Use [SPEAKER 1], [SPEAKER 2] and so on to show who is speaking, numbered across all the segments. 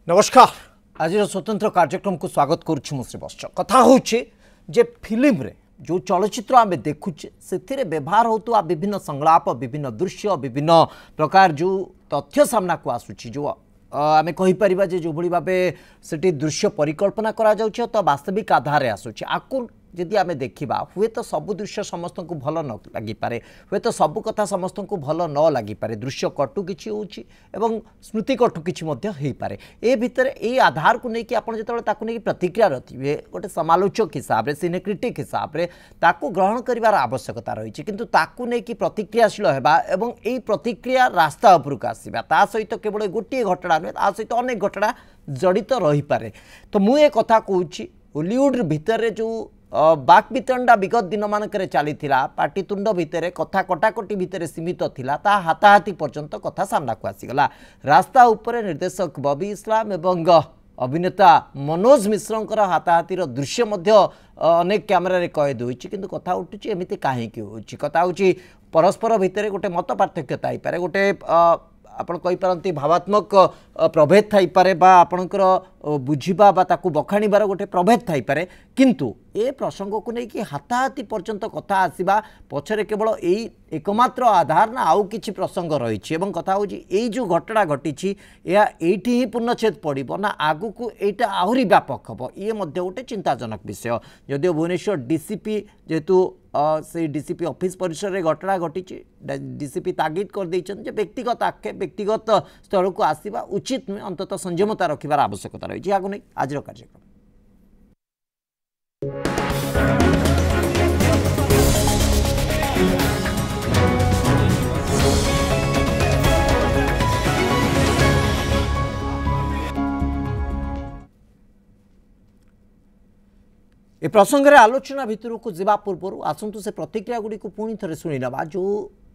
[SPEAKER 1] नमस्कार आज स्वतंत्र कार्यक्रम को स्वागत करुँ श्रीवत्स कथा हूँ जे फिल्म रे जो चलचित्र आम देखुचे से व्यवहार होता विभिन्न संलाप विभिन्न दृश्य विभिन्न प्रकार जो तथ्य सामना को आसूची जो आम कहीपर जो भाई भाव से दृश्य परिकल्पना करा तो वास्तविक आधार आसूची आकु जदि आम देखा हुए तो सब दृश्य समस्त को भल न लगिपे हुए तो सब कथा समस्त को भल न लगिपे दृश्य कटु कि एवं स्मृति कटु कि पारे ए भितर ए आधार को लेकिन आप जो प्रतिक्रिया रखिए गोटे समालोचक हिसाब से सिनेक्रिटिक हिसाब से ताकू ग्रहण कर आवश्यकता रही किंतु ताकू लेकिन प्रतिक्रियाशील होगा एवं यही प्रतिक्रिया रास्ता उपरक आसवा ता सहित केवल गोटे घटना नुहे ता सहित अनेक घटना जड़ित रही पारे तो मुझे कथा कहूँ हॉलीवुड भितर जो बाक वितंडा विगत दिन मानक चली पाटितुंड भितर कथा कटाकटी भितर सीमित थिला ता हाथाहाथी पर्यंत कथा सामना को आसीगला रास्ता उपरे निर्देशक बॉबी इस्लाम एवं अभिनेता मनोज मिश्र हाथाहाथीर दृश्य अनेक कैमेरा कैद होती किंतु कथा उठुची एमती कहीं कथा हूँ परस्पर भितर गोटे मत पार्थक्यता पारे गोटे आपण कहींपारती भावात्मक प्रभेद थाईपे आपणकर बुझा बखाणीबार गोटे प्रभेद थाईपे किंतु ए प्रसंग को लेकिन हाथाहाथी पर्यंत कथा आसवा पछरे केवल यही एकमात्र आधार ना आउ किछि प्रसंग रही कथा हूँ यही जो घटना घटी एठी ही पूर्णछेद पड़ो ना आगु को एटा आहरी व्यापक हम ये गोटे चिंताजनक विषय जदिव भुवनेश्वर डीसीपी जेहेतु से डीसीपी ऑफिस परिसर में घटना घटी डीसीपी तागिद कर देइछन व्यक्तिगत आक्षेप व्यक्तिगत स्थल को आसवा उचित नुहे अंततः संयमता रखिबार आवश्यकता रही आगु नहीं आज कार्यक्रम ए प्रसंग में आलोचना भितर को जीवा पूर्व आसतु से प्रतिक्रिया गुड़ी को पुणी थे शुणी ना जो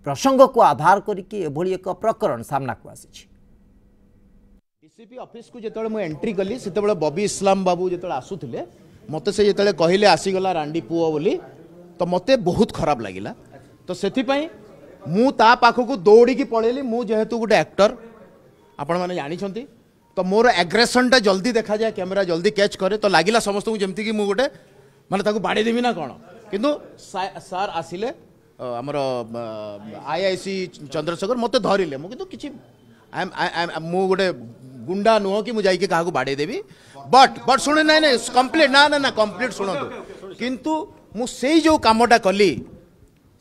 [SPEAKER 1] प्रसंग को आधार करके एक प्रकरण सामना को आसी
[SPEAKER 2] डीसीपी ऑफिस को जिते मुझे एंट्री कली से बॉबी इस्लाम बाबू जो आसुले मत से जो कहले आसीगला रांडी पुओ बोली तो मत बहुत खराब लगिला तो से मु ता पाखक दौड़ी की पड़ेली मु जेहेतु गोटे एक्टर आपण मैंने जानी तो मोर एग्रेसन टा जल्दी देखा जाए कैमेरा जल्दी कैच करे तो लगिला समस्त को जमती कि मु गोटे माने ताकू बाड़ी देवी ना कौन किंतु सार आसिले आमर आईआईसी चंद्रशेखर मत धरिले मु किंतु किछि मु गोटे गुंडा नुह कि मुझे क्या बाड़े देवी बट शुणे ना कंप्लीट ना ना ना कंप्लीट शुणु किंतु मु से जो कामटा कली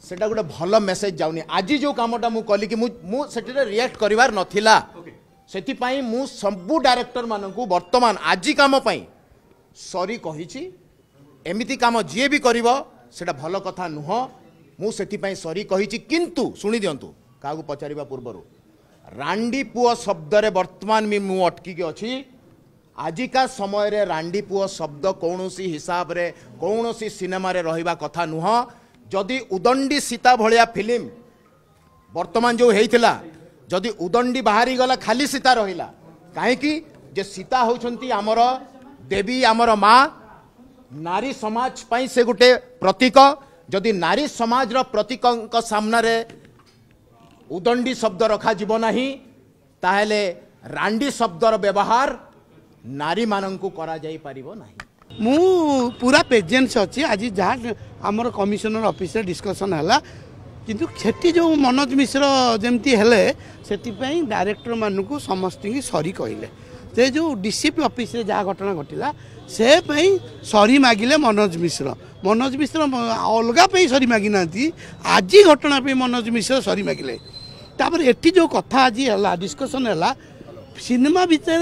[SPEAKER 2] सेटा गोटे भल मेसेज जाउनी आज जो कामटा मु कली कि मु सेटे रिएक्ट करिवार नथिला सेतिपाई मु सबु डायरेक्टर मानकू वर्तमान आज काम पाई सॉरी कहिछि एमिति काम जे भी करिवो सेटा भल कथा नुह मु सेतिपाई सॉरी कहिछि किंतु सुनि दियंतु कागु पचारिबा पूर्वरु रांडी पुओ शब्द रे वर्तमान में मु अटकी के अछि आजिका समय रे रांडी पुओ शब्द कौनसी हिसाब रे कौनसी सिनेमा रे रहिबा कथा नुह जदि उदंडी सीता भलिया फिल्म वर्तमान जो हेइथिला जदि उदंडी बाहरी गला खाली सीता रहिला काहे कि जे सीता होछंती हमर देवी हमर माँ नारी समाज पाई से गोटे प्रतीक जदि नारी समाज रो प्रतीक सामना रे उदंडी शब्द रखा जीव नहीं ताहले रांडी शब्दर व्यवहार नारी मानंकु करा जाई परिबो नहीं
[SPEAKER 3] मु पूरा प्रेजेंस अच्छी आज जहाँ आमर कमिशनर ऑफिस डिस्कशन है किंतु सेठी जो मनोज मिश्र जमती हेले सेतिपई डायरेक्टर मानकु समस्त की सॉरी कहले से जो डीसीपी ऑफिस रे जहाँ घटना घटिला से पई सॉरी मागिले मनोज मिश्र अलगा पे सॉरी मागी ना आज घटना पे मनोज मिश्र सॉरी मागिले तापर एठी जो कथा आज है डिस्कशन है सिनेमा भितर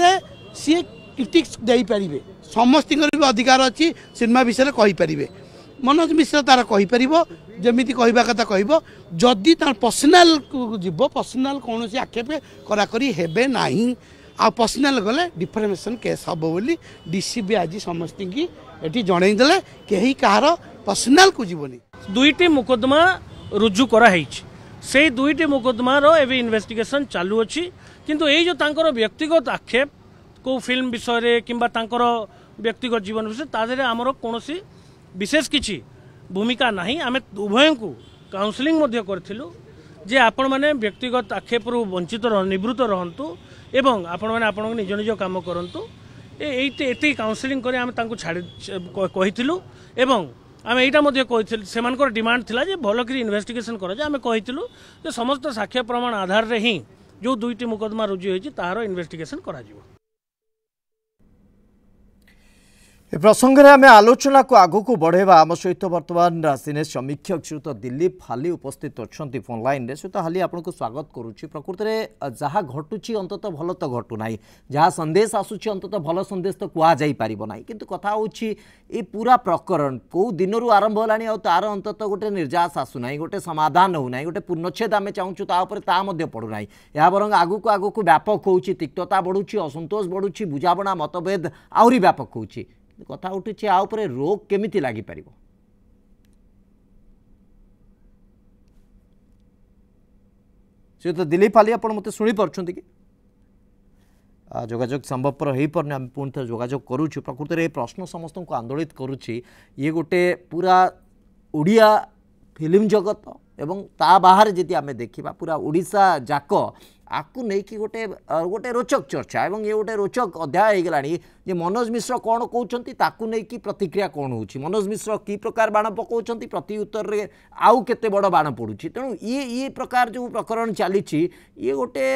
[SPEAKER 3] सी क्रिटिक्स दे पारे समस्त भी अधिकार अच्छी सिनेमा विषय कही पारे मनोज मिश्र तार कहीपर जमी कहवा कथा कह जदि तार पर्सनाल को जीव पर्सनाल कौन आक्षेप कराकरी हेबे नहीं आ पर्सनाल गले डिफर्मेशन केस हम बोली डीसीपी आज समस्त की एटी जनईदे कहीं कहार पर्सनाल को जीवनी
[SPEAKER 4] दुईटी मुकदमा रुजु कराई से दुईटी मुकदमार एवं इन्वेस्टिगेशन चालू अच्छी किंतु ये जो तांकर व्यक्तिगत आक्षेप को फिल्म विषय किंबा तांकर व्यक्तिगत जीवन विषय तादेरे आमर कौन विशेष किसी भूमिका नहीं आम उभय को काउंसलिंग करथिलु जे आपण मैंने व्यक्तिगत आक्षेप वंचित निवृत्त रहतु एवं आपण मैंने आपण निज निज काम करूँ ये काउनसिलिंग कर छाड़ी कहीलु एवं आम यहाँ से डिमांड थिला जे भल कि इन्वेस्टिगेशन कर आम कहीलु समस्त साक्ष्य प्रमाण आधार रे ही जो दुईटी मुकदमा रुजु होती तार इन्वेस्टिगेशन करा
[SPEAKER 1] ए प्रसंग में आम आलोचना को आगु को बढ़ेवा आम सहित बर्तमान सिने समीक्षक श्रीयुत दिलीप हाली उपस्थित अच्छा फोन लाइन रे श्रीयुत हाली आपको स्वागत करुच्ची प्रकृत में जहाँ घटुची अंतत भल तो घटुना जहाँ संदेश आसूची अंतत भल संदेश तो कहुई पार ना किंतु कथा होची ये पूरा प्रकरण कौ दिन आरंभ है तार अंतत गोटे निर्यास आसूना गोटे समाधान होना गोटे पूर्णच्छेद आम चाहूँ ता पड़ूना यह बर आगू को व्यापक हो तिक्तता बढ़ुची असंतोष बढ़ुची बुझाणा मतभेद आहरी व्यापक हो कथा उठी आउपरे रोक केमिति लागी पारिबो से तो दिलीप हाली आपण मते सुनी परछंती कि जोगाजोग संभवपर हो पारने आम पुणी थे जोगाजोग करुछु प्रकृत में प्रश्न समस्त को आंदोलित करुछि ये गोटे पूरा ओडिया फिल्म जगत एवं ता बाहर जदि आम देखा पूरा ओडिशा जाक आपको नहीं कि गोटे गोटे रोचक चर्चा एवं ये गोटे रोचक अध्याय हो गलानी जे मनोज मिश्र कौन कहते ताकू नहीं कि प्रतिक्रिया कौन हो मनोज मिश्र की प्रकार बाण पकाउछंती प्रति उत्तर रे आउ केते बड़ बाण पड़ुछि तेणु ये प्रकार जो प्रकरण चली ये गोटे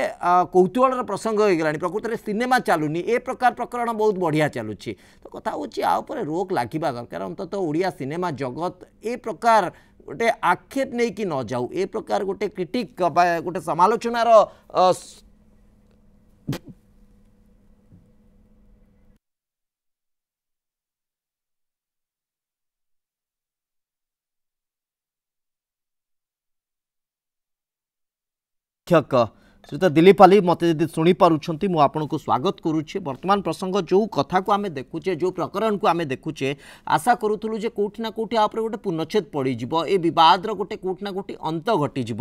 [SPEAKER 1] कौतूहल प्रसंग हो गलानी प्रकृत में सिनेमा चलुनी ए प्रकार प्रकरण बहुत बढ़िया चलुछि तो कथा होछि आ ऊपर रोक लागिबा दरकार अंतत ओडिया सिनेमा जगत ए प्रकार गोटे आक्षेप नहीं कि न जाऊ ए प्रकार गोटे क्रिटिक गोटे समालोचनार श्रीयुत दिलीप हाली मत यदि शुणी पार्टी मुझे आपन को स्वागत करुचे वर्तमान प्रसंग जो कथा को आम देखुचे जो प्रकरण को आम देखुचे आशा करूँ जे कौटिना कौटि आप गोटे पूर्णच्छेद पड़ज ए बद गोटे कौटिना कौटि अंत घटीज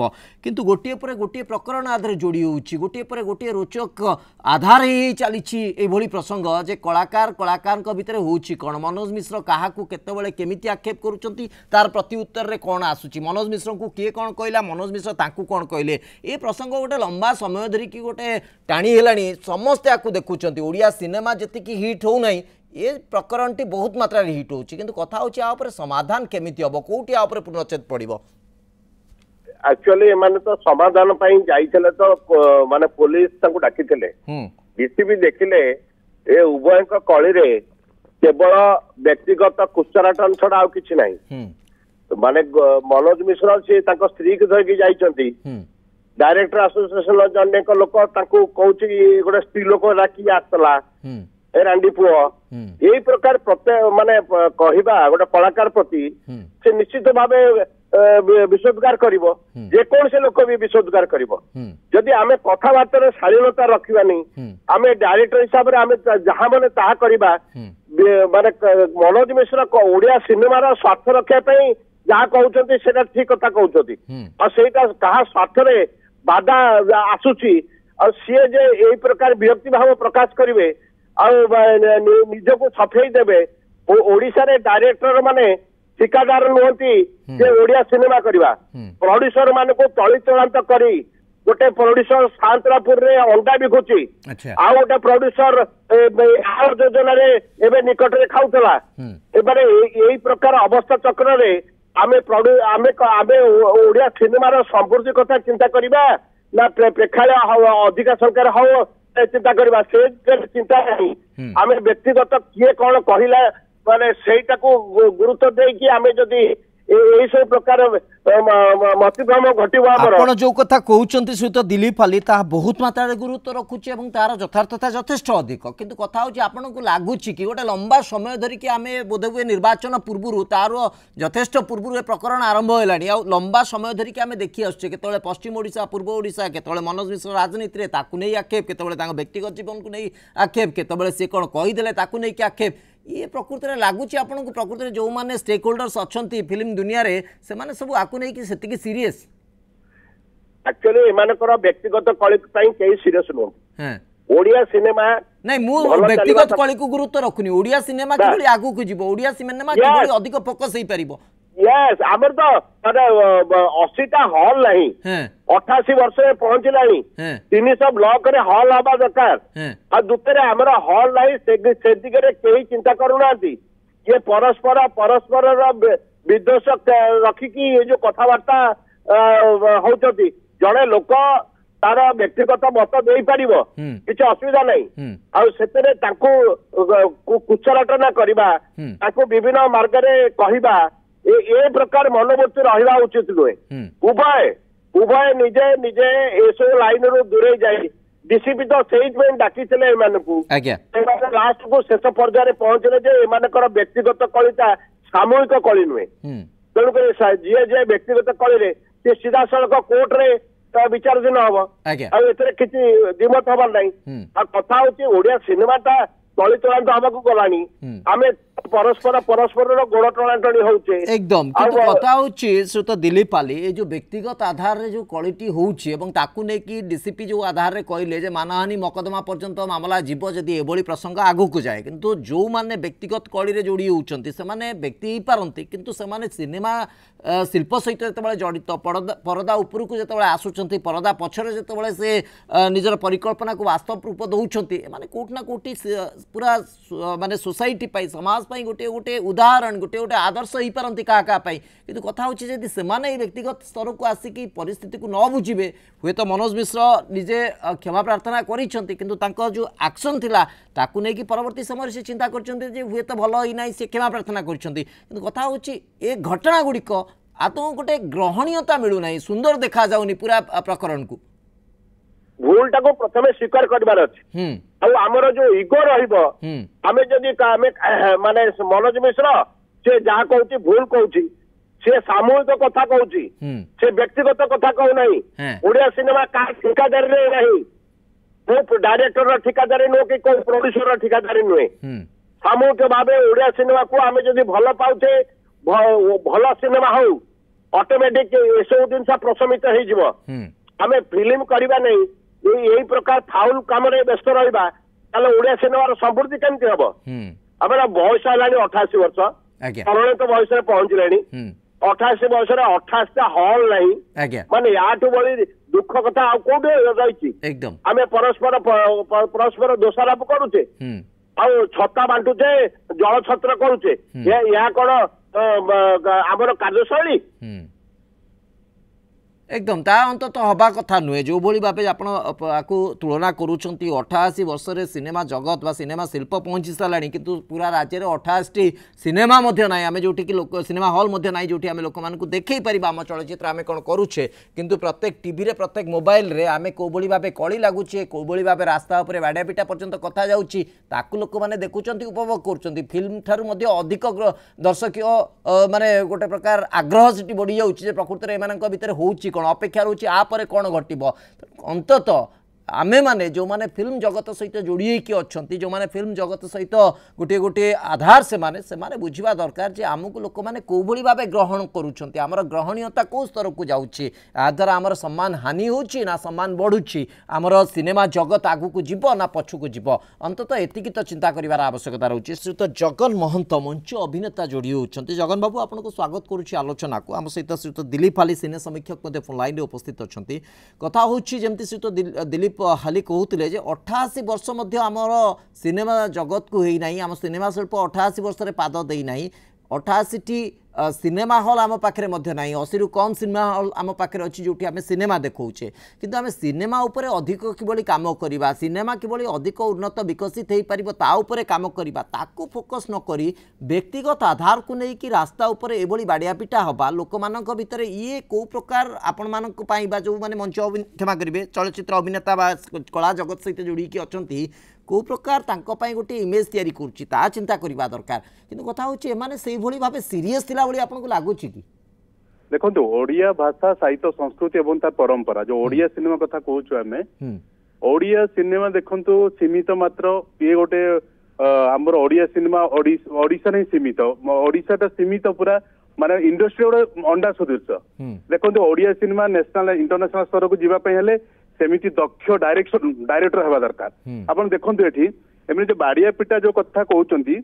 [SPEAKER 1] किंतु गोटे पर गोटे प्रकरण आधार जोड़ी होची गोटे पर गोटे रोचक आधार ही चली प्रसंग जे कलाकार कलाकार भितर होची कौन मनोज मिश्र क्या केतबेले केमिति आक्षेप करुँच तार प्रति उत्तर रे कौन आसूची मनोज मिश्र को किए कौन कहला मनोज मिश्र ताकू कौन कहले ए प्रसंग गोटे लंबा समय धरिकी गोटे टाणी हेलानी समस्ते आपको देखुंत ओडिया सिनेमा जी हिट हो नहीं ये प्रकरण टी बहुत मात्रा हिट हो कथा हो समाधान केमिति हम कौटी आपर पूर्णच्छेद पड़ो
[SPEAKER 5] एक्चुअली एमाने तो समाधान पई जाइछले तो माने पुलिस तांको डाकिथिले डीसीपी देखिले ए उभयक कळी रे केवल व्यक्तिगत कुचराटन छडा आ किछि नाही माने मनोज मिश्र से तांको स्त्री के धरकी जाइछंती डायरेक्टर एसोसिएशन जनेक लोक कौच गोटे स्त्री लोक डाकी आसला ए रांडी पुओ यही प्रकार प्रत्येक माने कहवा गोटे कलाकार प्रति से निश्चित भाव विशोधगार करिवो जे कौन से लोक भी विशोधगार करिवो जदि आमे कथाबार्ता शालीनता रखिबानी आमे डायरेक्टर हिसाब रे आमे जहां माने ताहा करिबा माने मनोज मिश्र ओडिया सिनेमार स्वार्थ रखिया पई जहाँ कहते सेटा ठीक कथा कहते और सेटा कहा स्वार्थ रे बाधा आसुची और सी जे यही प्रकार विरक्ति भाव प्रकाश करेंगे निज को सफेई देवे ओडिशा रे डायरेक्टर माने ठिकादार नुहति जे ओडिया सिनेमा करवा प्रोड्यूसर मान को तली चलांत करी गोटे प्रोड्यूसर सांतरापुर रे अंडा बिकुची आ गोटे प्रोड्यूसर योजना रे एबे निकट रे खाउतला एबारे यही प्रकार अवस्था चक्र रे आमे ओडिया सिनेमार समृद्धि कथा चिंता करिबा ना प्रेक्षालय अधिक संख्यार हो चिंता करिबा से चिंता नहीं आमे व्यक्तिगत किए कौन कहला माने सेटा को गुरुत्व दे कि आमे जदी यही सब प्रकार मतिभ्रम घटवा आपण
[SPEAKER 1] जो कथा कहउचंती श्रीयुत दिलीप हाली ता बहुत मात्रा रे गुरुत्व रखुची एवं तार यथार्थता यथेष्ट अधिक किंतु कथा होची आपण को लागुची कि गोटे लंबा समय धरि कि आमे बोधवे निर्वाचन पूर्व तार यथेष्ट पूर्व प्रकरण आरंभ हेलानी आ लंबा समय धरि कि आमे देखि आछे केतले पश्चिम ओडिशा पूर्व ओडिशा केतले मनोज मिश्र राजनीति रे ताकू नै आक्षेप केतले तांग व्यक्तिगत जीवन को नै आक्षेप केतले से कोन कहि देले ताकू नै कि आक्षेप ये प्रकृत में लगुच आपन को प्रकृत में जो माने स्टेक होल्डर्स अच्छी फिल्म दुनिया रे से माने सब आकु नहीं कि सेतिकी सीरियस
[SPEAKER 5] एक्चुअली एमानकर व्यक्तिगत कली पई केही सीरियस नो हां ओडिया सिनेमा
[SPEAKER 1] नहीं मु व्यक्तिगत कली को गुरुत्व रखुनी ओडिया सिनेमा केबोली आगु को जीवो ओडिया सिनेमा केबोली अधिक फोकस होई परिबो
[SPEAKER 5] यस आमर तो माने 80टा हॉल नहीं
[SPEAKER 1] हैं
[SPEAKER 5] 88 वर्ष पहुंचलानी
[SPEAKER 1] हैं
[SPEAKER 5] 300 ब्लॉक रे हॉल हवा दरकार
[SPEAKER 1] हैं
[SPEAKER 5] आ दुतरे हमर हॉल नहीं से दिगरे केही चिंता करूनांती ये परस्पर विद्वेष रखिकी ये जो कथबार्ता होती जड़े लोक तार व्यक्तिगत मत दे पार किसी असुविधा नहीं कुचरटना करवा विभिन्न मार्ग कहवा ए प्रकार मनोवृत्ति रहा उचित नुहे उभय निजे निजे एसो लाइन रू दूरे जाए डीसीपी तो से डाकी लास्ट को शेष पर्यायर पहुंचले जे व्यक्तिगत कलिता सामूहिक कली नुहे तेणुक जी जी व्यक्तिगत कली से सीधा सड़क कोर्ट रे विचाराधीन हम किसी दिमत हबार ना कथा हूँ ओडिया सिनेमाटा तली तलांत हवाक गलानी आम परस्पर गोड़ टणाटणी होचे
[SPEAKER 1] एकदम किंतु कथा होची श्रोत दिलीप पाली ए जो व्यक्तिगत आधार रे जो क्वालिटी होची एवं ताकू ने कि डीसीपी जो आधार रे कहले जे मानहानि मकदमा पर्यंत मामला जीव जदि एभली प्रसंग आगु को जाए किंतु जो माने व्यक्तिगत कड़ी रे जोड़ी होउचंती से माने व्यक्ति ही पारंती किंतु से माने सिनेमा शिल्प सहित जतबेले जड़ित परदा उपरु को जतबेले आसुचंती परदा पछरे जतबेले से निजर परिकल्पना को वास्तव रूप दउचंती माने कोट ना कोटी पूरा माने सोसाइटी पाई समाज पाई गोटे गोटे उदाहरण गोटे गोटे आदर्श ही पारंती क्या किंतु कथा होची जदि सेमाने व्यक्तिगत स्तर को आसिकी परिस्थिति को न बुझिबे हुए तो मनोज मिश्र निजे क्षमा प्रार्थना करिसंती किंतु तांको जो एक्शन थिला ताकू नै कि परवर्ती समय से चिंता करचंती जे हुए तो भलो ही नै से क्षमा प्रार्थना करिसंती किंतु कथा होची ए घटना गुड़िक आतो गोटे ग्रहणीयता मिलू नै सुंदर देखा जाउनी पूरा प्रकरण को
[SPEAKER 5] भूल टाको प्रथमे स्वीकार करबार अछि आमर जो इगो रहिबो आमे जदि माने मनोज मिश्र से जहा कहूची भूल कहूची से सामूहिक कथा कहूची से व्यक्तिगत कथा कहू नहीं ओडिया सिनेमा का ठिकादारी रे नहीं को डायरेक्टर ठिकादारी नो कि को प्रोड्यूसर ठिकादारी नुहे सामूहिक भावे ओडिया सिनेमा को आमे जदि भल पाउछे भल सिनेमा हो ऑटोमेटिक एसो दिन सा प्रशमित हो जिवो आमे फिल्म करबा नहीं यही प्रकार फाउल काम व्यस्त रहा ओडिया सिनेमार समृद्धि केमती हम आम बयस है 88 वर्ष परिणत बयस पहुंचले 88 बयस 28टा हॉल नहीं माने याठू बड़ी दुख कथा कौटे रही आम परस्पर दोषारोप करुचे छत्ता बांटुचे जल छत्र करुचे या कौन आमर कार्यशैली
[SPEAKER 1] एकदम ता अंत तो हवा कथा नुहे जो भली भाव आप तुलना करुँच 88 वर्ष सिनेमा जगत बा सिनेमा शिल्प पहुँची सारा किंतु पूरा राज्य में 28टी सिनेमा ना आम जो लोक सिनेमा हॉल ना जो आम लोक मानक देखे पार आम चलचित्र आम कौन करुचे किंतु प्रत्येक टीवी रे प्रत्येक मोबाइल रे आम कौ भाव कली लगुचे कौ भाव रास्ता उपर बाड़ियापिटा पर्यंत कथा जाऊँगी लोक मैंने देखुं उपभोग कर फिल्म ठारू अधिक दर्शक माने गोटे प्रकार आग्रह से बढ़ी जाऊँगी प्रकृत में एम भितर होची कौन अपेक्षा रोचे आपर कौन घटब अंततः आमे माने जो माने फिल्म जगत सहित जोड़ी होइकी अछंती जो माने फिल्म जगत सहित गोटे गोटे आधार से माने बुझिबा दरकार जे आमको लोक माने को भली भाबे ग्रहण करूछंती हमर ग्रहणीयता को स्तर को जाउछि आ द्वारा हमर सम्मान हानि होछि ना सम्मान बढ़ुछि हमर सिनेमा जगत आगु को जीव ना पछु को जीव अंततः एतिकी तो चिंता करिवार आवश्यकता रहउछि। श्रीयुत जगन महंत मंच अभिनेता जोड़ी होछंती जगन बाबू आपनको स्वागत करूछि आलोचना को आम सहित श्रीयुत दिलीप हाली सिने समीक्षक मध्ये फोन लाइन रे उपस्थित अछंती कथा होछि जेमति श्रीयुत दिलीप हाली कहते जे 88 वर्ष मध्य आमर सिनेमा जगत को है ना आम सिनेमा शिल्प 88 वर्ष पाद देना 88टी सिनेमा हॉल आम पाखे ना 80 रु कम सिनेमा हॉल आम पाखे अच्छी जो आम सिनेमा देखौचे किंतु आम सिनेमा उपरे अधिक किभली काम करवा सिनेमा किभली अधिक उन्नत विकसित हो पार ता उपरे काम करवा ताकू फोकस न करी व्यक्तिगत आधार को लेकिन रास्ता उपरे एभली बाड़ियापिटा हवा लोक मानक भितर ये को प्रकार आपण मानक पई बा जो माने मंच क्षमा करिवे चलचित्र अभिनेता बा कला जगत सहित जोड़ी की अछंती को प्रकार तांको पई गोटे इमेज तैयारी करछि ता चिंता करबा दरकार किंतु कथा होछि एमाने सेही भली भाबे सीरियस थिला भली आपनको लागुछि कि
[SPEAKER 6] देखो ओडिया भाषा साहित्य संस्कृति एवं तार परंपरा जो ओडिया सिनेमा कथा कहूछु आमे ओडिया सिनेमा देखंतु सीमित मात्र ये गोटे हमर ओडिया सिनेमा ओडिशा नहीं सीमित ओडिशाटा सीमित पूरा माने इंडस्ट्री गोटे अंडा सदृश देखंतु ओडिया सिनेमा नेशनल इंटरनेशनल स्तर को जीवा पई हेले सेमिति दक्ष डायरेक्टर हवा दरकार आपण देखंतु एठी एमने जो बाड़िया पिटा जो कथा कहउचंती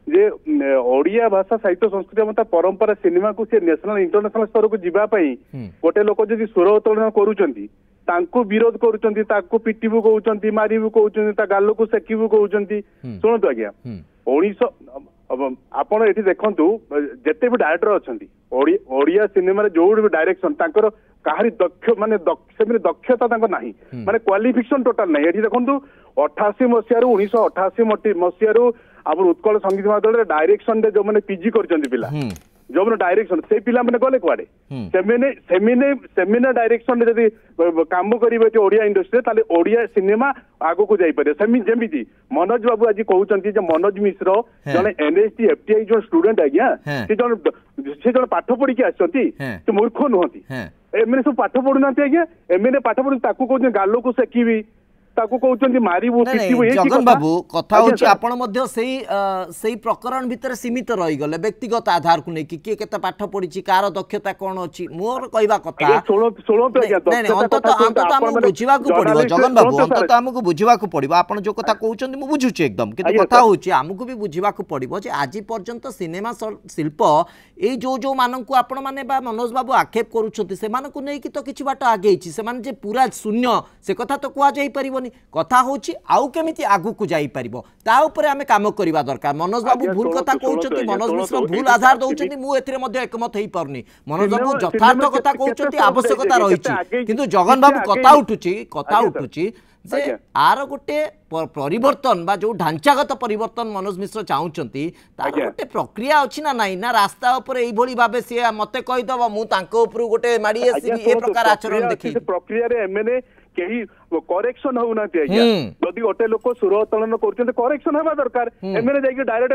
[SPEAKER 6] जे ओडिया भाषा साहित्य संस्कृति एवं परंपरा सिनेमा को से नेशनल इंटरनेशनल स्तर को जीवा पई गोटे लोक जदि स्वर उत्तोलन करूचंती तांको विरोध करूचंती ताको पिटिबु कहउचंती मारिबु कहउचंती ता गालो को सेकिबु कहउचंती सुनतो आज्ञा 1900 आपण एठी देखंतु जेते भी डायरेक्टर अछंती ओडिया सिनेमा रे जो भी डायरेक्शन तांकर काहारी दक्ष माने दक्षता तांको नाही माने क्वालिफिकेशन टोटल नाही एठी देखंतु 88 मसिया रु 1988 मसिया रु आबर उत्कल संगीत महाविद्यालय डायरेक्शन दे जो माने पीजी करचंती पिला जो माने डायरेक्शन से पिला माने गले कुआडे सेमिने डायरेक्शन दे जदी काम करिवे जे ओडिया इंडस्ट्री ताले ओडिया सिनेमा आगो को जाई पारे जेमिति मनोज बाबू आज कहउचंती जे मनोज मिश्र जने एनएसटी एफटीआई जो स्टूडेंट आ गया से जने पाठ पढ़ी के आछंती से मूर्ख नहंती एमने सब पाठ पढुना आज्ञा एमने पाठ पढु ताकू कहउचन गालो को सेकीबी ताकू कहउचंती मारिबो पिटिबो ए
[SPEAKER 1] जगन बाबू कथा होची आपण मध्ये सेही प्रकरण भितर सीमित रही गले व्यक्तिगत आधार को नै कि के केते पाठ पढिची कार दक्षता कोन अछि मोर कहबा कथा
[SPEAKER 6] सोलो पे
[SPEAKER 1] अंत हमकु बुझिबा को पड़िबो जगन बाबू अंत हमकु बुझिबा को पड़िबो आपण जो कथा कहउचंती मु बुझुची एकदम किंतु कथा होची हमकु भी बुझिबा को पड़िबो जे आज पर्यंत सिनेमा शिल्प ए जो माननकु आपण माने बा मनोज बाबू आक्षेप करूछंती से मानकु नै कि तो किछि बाट आगेछि से माने जे पूरा शून्य से कथा तो कुआ जाई परिबो कथा होची आउ केमिति आगु को जाई परिबो ता ऊपर हमें काम करबा दरकार मनोज बाबू भूल कथा कहउचंती मनोज मिश्र भूल आधार दउचंती मु एथिरे मध्ये एकमत हेई परनी मनोज बाबू यथार्थ कथा कहउचंती आवश्यकता रहिछि किंतु जगन बाबू कथा उठुची जे आर गोटे परिवर्तन बा जो ढांचागत परिवर्तन मनोज मिश्र चाहउचंती तार गोटे प्रक्रिया अछि ना नाही ना रास्ता ऊपर एई भली भाबे से मते कहि दबो मु तांको ऊपर गोटे माडी आसी ए प्रकार आचरण देखि
[SPEAKER 6] प्रक्रिया रे एमएनए केही करेक्शन होउना आज्ञा जदि गोटे लोक सुर उत्तोलन करछन करेक्शन हेबा दरकार एमएनए जाई डायरेक्ट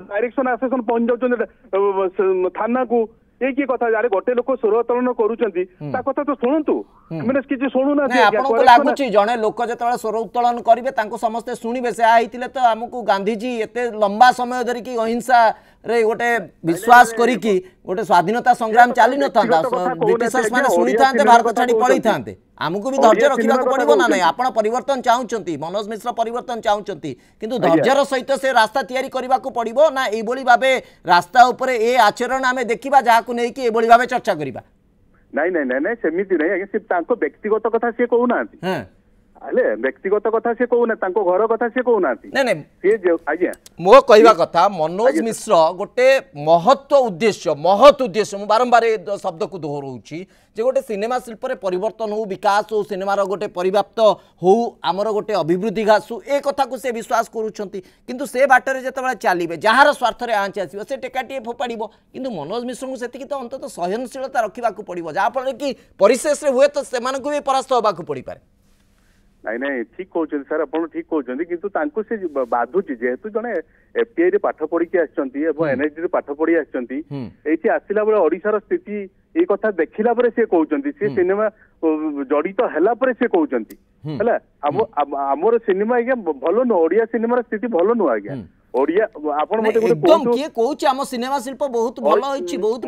[SPEAKER 6] डायरेक्शन असेसन पहुंच जाउछन थाना को एक कथा यार गोटे लोक स्वर उत्तोलन करूचंती ता कथा तो सुनंतु मैंने किछि सुनुना
[SPEAKER 1] नै आपन को लागुची जणे लोक जतबे स्वर उत्तोलन करिवे तांको समस्त सुनिबे से आइतिले तो हमकु गांधी जी एते लंबा समय धरि की अहिंसा रे गोटे विश्वास करी कि गोटे स्वाधीनता संग्राम चाली न थांता ब्रिटिशर्स माने सुनी थांते भारत छाडी पळी थांते हमकु भी धैर्य रखिबा को पड़िबो ना नै आपण परिवर्तन चाहउचंती मनोज मिश्र परिवर्तन चाहउचंती किंतु धैर्यर सहित से रास्ता तयारी करबा को पड़िबो ना एई बोली भाबे रास्ता ऊपर ए आचरण हमें देखिबा जा को नै कि ए बोली भाबे चर्चा करिबा
[SPEAKER 6] नहीं सेमिति नै आगे सिर्फ तांको व्यक्तिगत कथा से कहू नांती हां आले व्यक्तिगत कथा से कहू ना तांको घर कथा से कहू नांती नै से आज्ञा
[SPEAKER 1] मो कहबा कथा मनोज मिश्र गोटे महत्व उद्देश्य मु बारंबार शब्द को दोहराउची जे गोटे सिनेमा शिल्प रे परिवर्तन हो विकास हो सिनेमा रो गोटे परिव्याप्त हो आमर गोटे अभिवृद्धि घासु ए कथा को से विश्वास करूछंती किंतु से बाटरे जतबे चालिबे जहार स्वार्थ रे आंच आसीबो से टेकाटी फोपाड़िबो किंतु मनोज मिश्र को सेति कि तो अंत सहनशीलता रखिबा को पड़िबो जा फल कि परिशेष रे हुए तो से मानको भी परास्त होबा को पड़ी पारे
[SPEAKER 6] नहीं ठीक कहते सर आप ठीक कहते किंतु तांको से बाधुची जेहेतु जने एफटीआई रे पाठ पढ़ी के आछंती एवं एनएसडी रे पाठ पढ़ी आछंती एठी आसिला बेले ओडिसा रो स्थिति ए कथा देखिला परे से कहउचंती से सिनेमा जड़ित हला परे से कहउचंती हला हमर सिनेमा आज्ञा भलो न ओडिया सिनेमा रो स्थिति भलो न आज्ञा ओडिया आपण मते
[SPEAKER 1] एकदम के कहउची हम सिनेमा शिल्प बहुत भलो होइची बहुत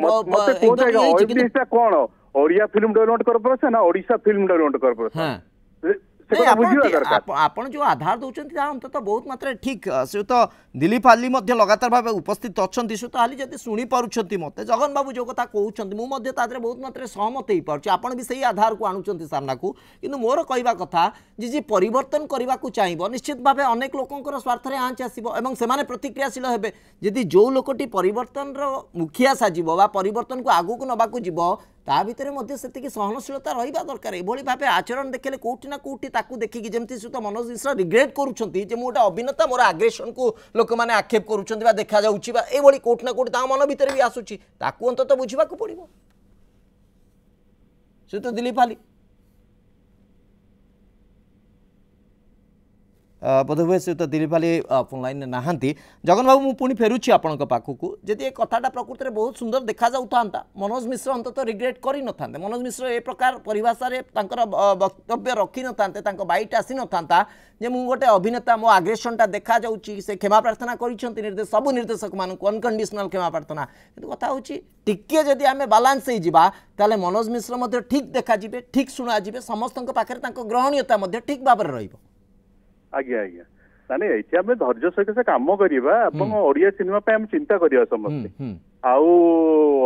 [SPEAKER 1] एकदम होइची
[SPEAKER 6] किंतु कोन ओडिया फिल्म डेवलपमेंट कॉर्पोरेशन ना ओडिसा फिल्म डेवलपमेंट कॉर्पोरेशन
[SPEAKER 1] आपण जो आधार दौरान अंत तो बहुत मात्रा ठीक से तो दिलीप हाली लगातार भाव उपस्थित अच्छा से तो हाली जब शुणी पार्टी मत जगन बाबू जो कथा कहते मुझे बहुत मात्रा सहमत हो पार्टी आप भी सही आधार को आणुंट सामना को कि मोर कहवा कथा जी परिवर्तन करने को चाहिए निश्चित भाव अनेक लोकर स्वार्थ में आँच आसो से प्रतिक्रियाशील हे जदि जो लोकटी परिवर्तन मुखिया साजिब परिवर्तन को आगू को नवा जीव ता भितर से सहनशीलता रहा दरकार ये भाव आचरण देखले कौटी ना कौटी ताकू देखिकी जमी सुत मनोज मिश्र रिग्रेट करुँच गोटे अभिनेता मोर आग्रेसन को लोक मैंने आक्षेप करुँच देखा जाऊँगी कौटी ना कौटी मन भितर भी आसूची ताकू अंत बुझा पड़ो से तो दिलीप हाली बोधहुए से तो दिलीप हाली फोन लाइन नहांती जगन बाबू मुझे फेरुची आपण पाखक जदि ये कथाटा प्रकृति में बहुत सुंदर देखा जाता मनोज मिश्र अंततः रिग्रेट कर न था मनोज मिश्र ए प्रकार परिभाषा वक्तव्य रखी न था बाइट आसी न था जे मु गोटे अभिनेता मो आग्रेसनटा देखा जाऊँगी से क्षमा प्रार्थना कर सब निर्देशक मानक अनकंडीशनल क्षमा प्रार्थना किंतु कथा होची टिके जदि आमे बालांस हो जिबा ताले मनोज मिश्र ठीक देखा जिबे ठीक शुणा जिबे समस्त पाखे ग्रहणीयता ठीक भाव रहिबो
[SPEAKER 6] आज्ञा आज्ञा ମାନେ ଏଠି ଆମେ ଧୈର୍ଯ୍ୟ ସହିତ ସେ କାମ କରିବା ଏବଂ ଓଡିଆ ସିନେମା ପାଇଁ ଆମେ ଚିନ୍ତା କରିବା ସମସ୍ତେ ଆଉ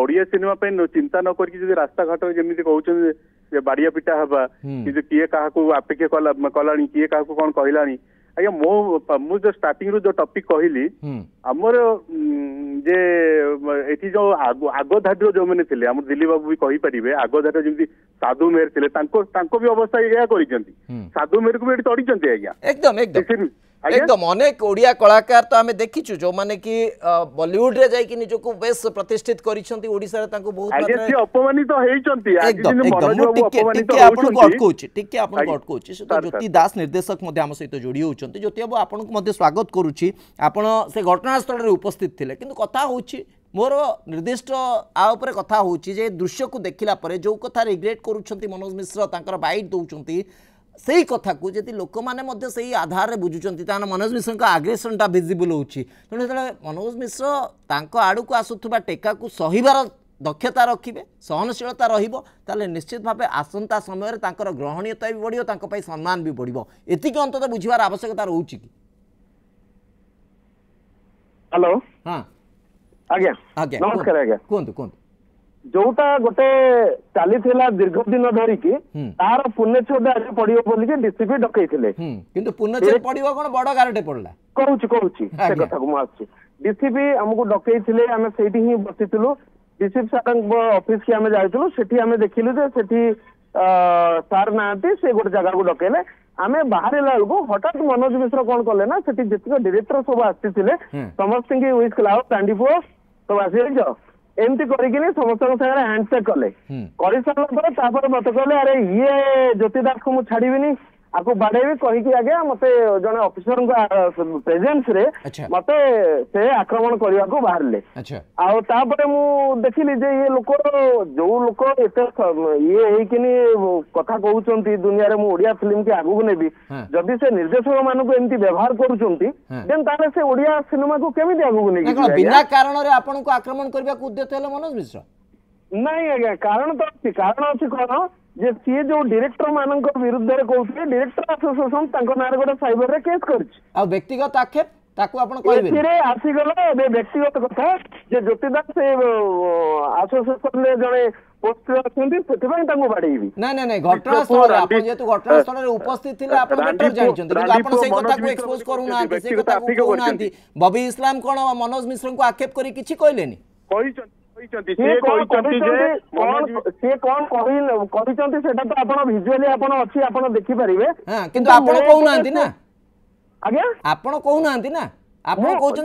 [SPEAKER 6] ଓଡିଆ ସିନେମା ପାଇଁ ଚିନ୍ତା ନ କରିକି ଯଦି ରାସ୍ତାଘାଟରେ ଯେମିତି କହୁଛନ୍ତି ଯେ ବାଡିଆ ପିଟା ହବା କିନ୍ତୁ କିଏ କାହାକୁ ଆପେକ୍ଷା କଲାଣି କିଏ କାହାକୁ କଣ କହିଲାଣି ଆଜ୍ଞା ମୁଁ ଯୋଉ ଷ୍ଟାର୍ଟିଂ ରୁ ଯୋଉ ଟପିକ କହିଲି ଆମର ଯେ ଏଠି ଯୋଉ ଆଗ ଧାଡିର ଯୋଉମାନେ ଥିଲେ ଆମର ଦିଲ୍ଲୀପ ବାବୁ ବି କହିପାରିବେ ଆଗ ଧାଡିର ଯେମିତି ସାଧୁ ମେହେର ଥିଲେ ତାଙ୍କ ବି ଅବସ୍ଥା ଏଇଆ କରିଛନ୍ତି ସାଧୁ ମେହେରକୁ ବି ଏଠି ତଡିଛନ୍ତି ଆଜ୍ଞା
[SPEAKER 1] एकदम एकदम अनेक ओडिया कलाकार तो आमे देखिछु जो माने कि बॉलीवुड रे जाई कि निजको बेस प्रतिष्ठित करिसंती ओडिसा रे तांको बहुत
[SPEAKER 6] मात्रा रे अपमानित हेइचंती आज दिन मनोज बाबू अपमानित
[SPEAKER 1] आपन अटकौछि ठीक है आपन अटकौछि से तो ज्योति दास निर्देशक मध्ये हम सहित जोडी होउचंती ज्योति बाबू आपन को मध्ये स्वागत करूछि आपन से घटनास्थल रे उपस्थित थिले किंतु कथा होउछि मोर निर्दिष्ट आ ऊपर कथा होउछि जे दृश्य को देखिला परे जो कथा रिग्रेट करूछंती मनोज मिश्र तांकर बाइट दउछंती सेही कथा को जति लोक माने मध्य सेही आधार रे बुझुचंती तान मनोज मिश्र का आग्रेशन टा विजिबल होउछि तने मनोज मिश्र तांको आडू को आसुथबा टेका को सहीबार दक्षता रखिबे सहनशीलता रहिबो ताले निश्चित भाबे आसंता समय रे तांकर ग्रहणीयता भी बढ़ियो तांको पई सम्मान भी बढ़िबो एति के अंतत बुझिबार आवश्यकता रहउछि कि
[SPEAKER 7] हेलो
[SPEAKER 1] हां
[SPEAKER 7] आज्ञा
[SPEAKER 1] आज्ञा
[SPEAKER 7] नमस्कार आज्ञा
[SPEAKER 1] कोंतु
[SPEAKER 7] जोटा गोटे चली दीर्घ दिन धरिकी तार पुण्यछेद आज पड़ो बोल डीसीपी डकईले
[SPEAKER 1] किंतु पुण्यछेद पड़ो कौन बड़ गारटे पड़ला
[SPEAKER 7] कहूँ से कथा को मुझे डीसीपी आमको डकईले आम से ही बसीलु डीसीपी सार ऑफिस की आम जाइलु से देखिलु सार ना से गोटे जगह को डकईले आम बाहर बेलू हठात मनोज मिश्र कौन कले ना से जितक डायरेक्टर सब आसी समस्त विश कला कांडी पुओ सब आस एमती करके समस्त हैंडसेक कले कर सारा मत कहले अरे ये ज्योति दास को मुझे छाड़बी आपको बाड़ेबी कहीकि आज्ञा मत जड़े ऑफिसर प्रेजेंस रे मत से आक्रमण करने को बाहर आपर मु देखिली जे ये लोक जो लोक एत ये होकिनी कथा कहते दुनिया रे मु ओडिया फिल्म की आगू नेबी जदि से निर्देशक मान को एमती व्यवहार करुचंती देन ताले से ओडिया सिनेमा को केमिति आगू नेबी
[SPEAKER 1] बिना कारण रे आपन को आक्रमण करबा को उद्यत हेले मनोज मिश्र
[SPEAKER 7] नहीं आज्ञा कारण तो अछि कौन जे सी जो डायरेक्टर मान विरुद्ध रे कहउथे डायरेक्टर एसोसिएशन तांको नार गोटे साइबर रे केस करछि
[SPEAKER 1] आ व्यक्तिगत आक्षेप ताको आपण कहबे
[SPEAKER 7] रे आसी गलो बे व्यक्तिगत कथा जे ज्योति दास से एसोसिएशन ले जणे पोस्ट अछंती सेति तांको बाडीबी
[SPEAKER 1] नहीं घटनास्थल रे आपण जेतु घटनास्थल रे उपस्थित थिले आपण बेटर जानिछंती किंतु आपण से कथा को एक्सपोज करू ना से कथा को कहू ना बबी इस्लाम कोन मनोज मिश्र को आक्षेप करी किछि कहलेनी
[SPEAKER 7] देखिपारे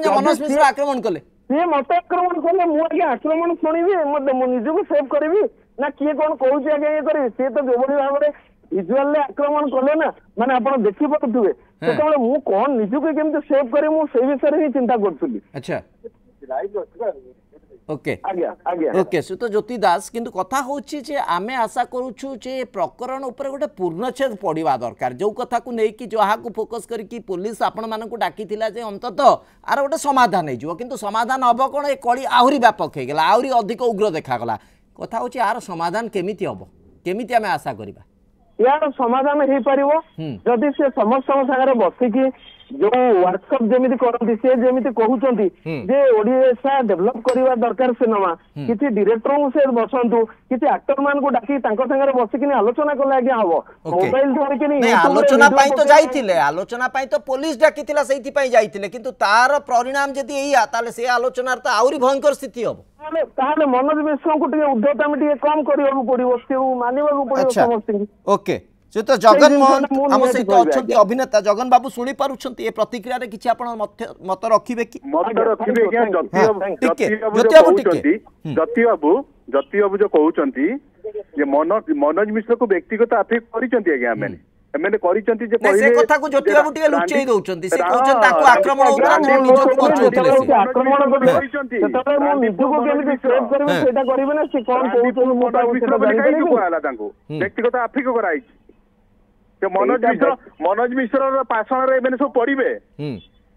[SPEAKER 1] मनोज मिश्र आक्रमण कले
[SPEAKER 7] सी मत आक्रमण कले मुझे आक्रमण शुणवी निजक सेव करी ना किए कौन कौन आगे ये करी सी तो जो भाव में विजुअल आक्रमण कले ना माने आप देखिपे से मु कौन निजक केमती सेव करी मुझे विषय ही चिंता करी।
[SPEAKER 1] अच्छा ओके ओके सो तो ज्योति दास किंतु कथा होची जे आमे आशा करूछु जे प्रकरण ऊपर गोटे पूर्णछेद पड़िबा दरकार जो कथा को नै कि जहा को फोकस करी पुलिस आपण मानन को डाकी थिला जे अंतत आर गोटे समाधान नै जिवो किंतु समाधान हबो कोन ए कली आहुरी व्यापक हे गेला आहुरी अधिक उग्र देखा गला कथा होची आर समाधान केमिति हबो केमिति आमे आशा करिबा
[SPEAKER 7] यार समाधान हो पारिबो जदि से समस्त संगे बसिकी जो वर्कशॉप जमी करती से जमी कहते जे ओडिशा डेवलप करवा दरकार सिनेमा किसी डायरेक्टर से बसंतु किसी एक्टर मान को डाकी संगे बसिकी आलोचना कले आज्ञा हम मोबाइल धरिकी
[SPEAKER 1] आलोचना तो जाइथिले आलोचना तो पुलिस डाकी सेति पई जाइथिले किंतु तार परिणाम जदि एया ताले से आलोचना तो आउरी भयंकर स्थिति हबो
[SPEAKER 7] ताले मनोज मिश्र को टिके उद्धता में कम करबा पड़िबो से मानिबा पड़िबो समस्त
[SPEAKER 1] ओके तो जगन मोहन हम सहित अछंती अभिनेता जगन बाबू सुनी पारुछंती ए प्रतिक्रिया रे किछि आपण मत रखिबे कि
[SPEAKER 6] मत रखिबे कि जति बाबू जो कहउचंती जे मनोज मिश्र को व्यक्तिगत अफेक्ट करिसंती आज्ञा एमने करिसंती जे
[SPEAKER 1] पहिले से कथा को ज्योति बाबू टिके लुचेई दउचंती से कहउचन ताको आक्रमण होतरा तो निजो को बचौथिले
[SPEAKER 7] आक्रमण करिसंती ततले मो निजो को केमि सेव करबे सेटा करिबे ना से कोन कहउचन मोटा सेटा जानि
[SPEAKER 6] को आला ताको व्यक्तिगत अफेक्ट कराई मनोज मिश्र पाषण रे सब पड़े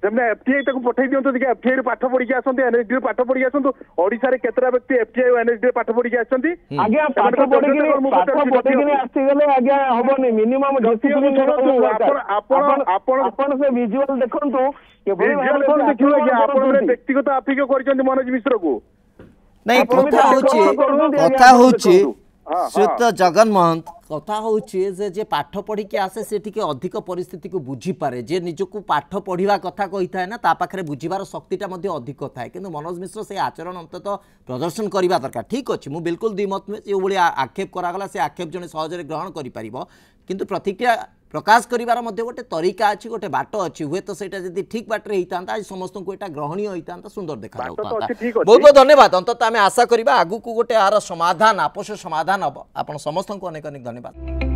[SPEAKER 6] ସେମାନେ ଏଫଟିଆଇ ତାକୁ ପଠେଇ ଦିଅନ୍ତୁ ଟିକେ ଏଫଟିଆଇ ରୁ ପାଠ ପଢିକି ଆସନ୍ତୁ ଏନଏସଡି ରୁ ପାଠ ପଢିକି ଆସନ୍ତୁ ଓଡିଶାରେ କେତେଟା ବ୍ୟକ୍ତି ଏଫଟିଆଇ ଓ ଏନଏସଡି ରେ ପାଠ ପଢିକି ଆସିଛନ୍ତି
[SPEAKER 7] ଆଜ୍ଞା ପାଠ ପଢିକିନି ଆସିଗଲେ ଆଜ୍ଞା ହବନି ମିନିମମ୍ ଆପଣ ସେ ଭିଜୁଆଲ ଦେଖନ୍ତୁ
[SPEAKER 6] ଆପଣ ବ୍ୟକ୍ତିଗତ ଆଫିକ କରିଛନ୍ତି ମନୋଜ ମିଶ୍ରକୁ
[SPEAKER 1] ନାଇଁ କଥା ହଉଛି ଶ୍ରୀଯୁକ୍ତ ଜଗନ ମହନ୍ତ କଥା ହଉଛି ଯେ ପାଠ ପଢିକି ଆସେ ସେ ଟିକେ ଅଧିକ ପରିସ୍ଥିତି को बुझी पारे जे निजको पाठ पढ़िवा कथा कही थाए ना ता पाखरे बुझिबार शक्तिटा मध्ये अधिक थाए किंतु मनोज मिश्र से आचरण अंततः प्रदर्शन करबा दरकार ठीक अछि मु बिल्कुल दिमत में जे भली आक्षेप करागला से आक्षेप जने सहजरे ग्रहण करि परिबो किंतु प्रतिक्रिया प्रकाश करिवार मध्ये गोटे तरीका अछि गोटे बाट अछि हुए तो सेटा जदी ठीक बाटरे हितांता आज समस्त को एटा ग्रहणीय हितांता सुंदर देखा जाउता बहुत बहुत धन्यवाद अंततः आमे आशा करिबा आगु को गोटे आर समाधान आपस समाधान अब आपण समस्त को अनेक अनेक धन्यवाद।